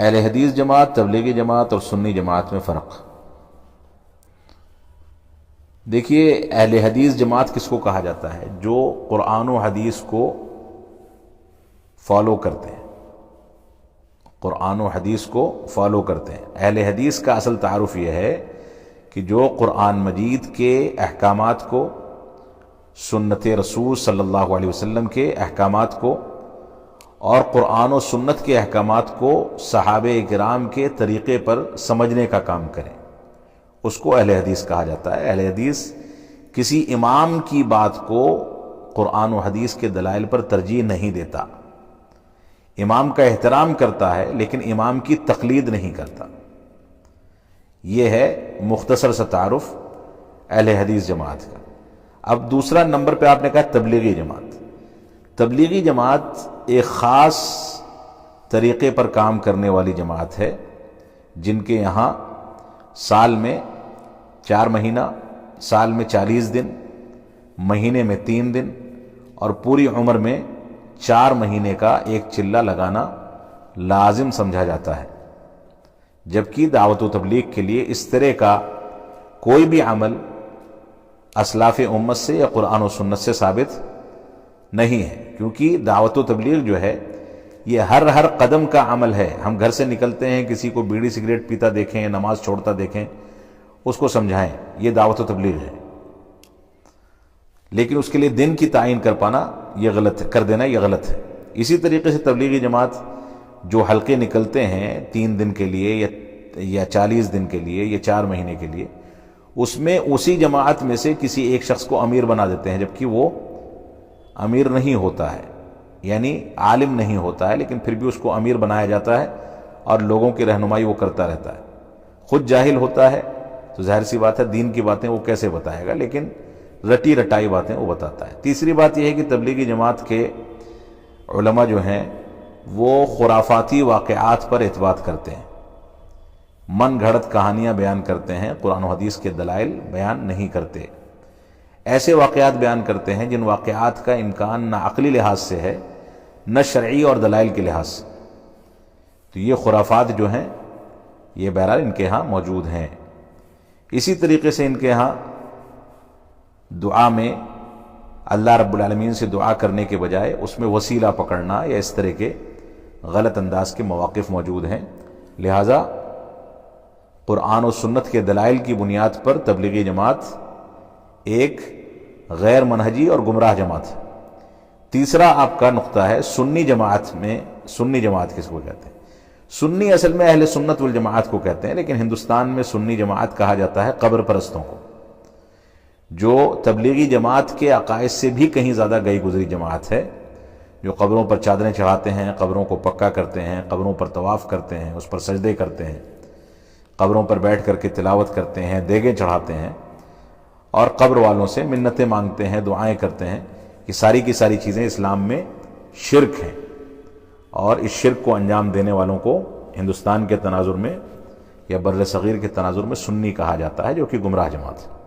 اہل حدیث جماعت، تبلیغی جماعت اور سنی جماعت میں فرق۔ دیکھیے، اہل حدیث جماعت کس کو کہا جاتا ہے؟ جو قرآن و حدیث کو فالو کرتے ہیں، قرآن و حدیث کو فالو کرتے ہیں۔ اہل حدیث کا اصل تعارف یہ ہے کہ جو قرآن مجید کے احکامات کو، سنت رسول صلی اللہ علیہ وسلم کے احکامات کو اور قرآن و سنت کے احکامات کو صحابہ کرام کے طریقے پر سمجھنے کا کام کریں، اس کو اہل حدیث کہا جاتا ہے۔ اہل حدیث کسی امام کی بات کو قرآن و حدیث کے دلائل پر ترجیح نہیں دیتا، امام کا احترام کرتا ہے لیکن امام کی تقلید نہیں کرتا۔ یہ ہے مختصر سا تعارف اہل حدیث جماعت کا۔ اب دوسرا نمبر پہ آپ نے کہا تبلیغی جماعت۔ تبلیغی جماعت ایک خاص طریقے پر کام کرنے والی جماعت ہے، جن کے یہاں سال میں 4 مہینہ، سال میں 40 دن، مہینے میں 3 دن اور پوری عمر میں 4 مہینے کا ایک چلہ لگانا لازم سمجھا جاتا ہے، جبکہ دعوت و تبلیغ کے لیے اس طرح کا کوئی بھی عمل اسلاف امت سے یا قرآن و سنت سے ثابت نہیں ہے، کیونکہ دعوت و تبلیغ جو ہے یہ ہر قدم کا عمل ہے۔ ہم گھر سے نکلتے ہیں، کسی کو بیڑی سگریٹ پیتا دیکھیں، نماز چھوڑتا دیکھیں، اس کو سمجھائیں، یہ دعوت و تبلیغ ہے، لیکن اس کے لیے دن کی تعین کر دینا یہ غلط ہے۔ اسی طریقے سے تبلیغی جماعت جو حلقے نکلتے ہیں 3 دن کے لیے یا 40 دن کے لیے یا 4 مہینے کے لیے، اس میں اسی جماعت میں سے کسی ایک شخص کو امیر بنا دیتے ہیں، جبکہ وہ امیر نہیں ہوتا ہے، یعنی عالم نہیں ہوتا ہے، لیکن پھر بھی اس کو امیر بنایا جاتا ہے اور لوگوں کی رہنمائی وہ کرتا رہتا ہے۔ خود جاہل ہوتا ہے تو ظاہر سی بات ہے دین کی باتیں وہ کیسے بتائے گا، لیکن رٹی رٹائی باتیں وہ بتاتا ہے۔ تیسری بات یہ ہے کہ تبلیغی جماعت کے علماء جو ہیں وہ خرافاتی واقعات پر اعتماد کرتے ہیں، من گھڑت کہانیاں بیان کرتے ہیں، قرآن و حدیث کے دلائل بیان نہیں کرتے، ایسے واقعات بیان کرتے ہیں جن واقعات کا امکان نہ عقلی لحاظ سے ہے نہ شرعی اور دلائل کے لحاظ سے۔ تو یہ خرافات جو ہیں یہ بہرحال ان کے ہاں موجود ہیں۔ اسی طریقے سے ان کے ہاں دعا میں اللہ رب العالمین سے دعا کرنے کے بجائے اس میں وسیلہ پکڑنا یا اس طرح کے غلط انداز کے مواقف موجود ہیں، لہذا قرآن و سنت کے دلائل کی بنیاد پر تبلیغی جماعت ایک غیر منہجی اور گمراہ جماعت ہے۔ تیسرا آپ کا نقطہ ہے سنی جماعت میں، سنی جماعت کس کو کہتے ہیں؟ سنی اصل میں اہل سنت والجماعت کو کہتے ہیں، لیکن ہندوستان میں سنی جماعت کہا جاتا ہے قبر پرستوں کو، جو تبلیغی جماعت کے عقائد سے بھی کہیں زیادہ گئی گزری جماعت ہے، جو قبروں پر چادریں چڑھاتے ہیں، قبروں کو پکا کرتے ہیں، قبروں پر طواف کرتے ہیں، اس پر سجدے کرتے ہیں، قبروں پر بیٹھ کر کے تلاوت کرتے ہیں، دیگیں چڑھاتے ہیں اور قبر والوں سے منتیں مانگتے ہیں، دعائیں کرتے ہیں۔ یہ ساری کی ساری چیزیں اسلام میں شرک ہیں، اور اس شرک کو انجام دینے والوں کو ہندوستان کے تناظر میں یا بر صغیر کے تناظر میں سنی کہا جاتا ہے، جو کہ گمراہ جماعت ہے۔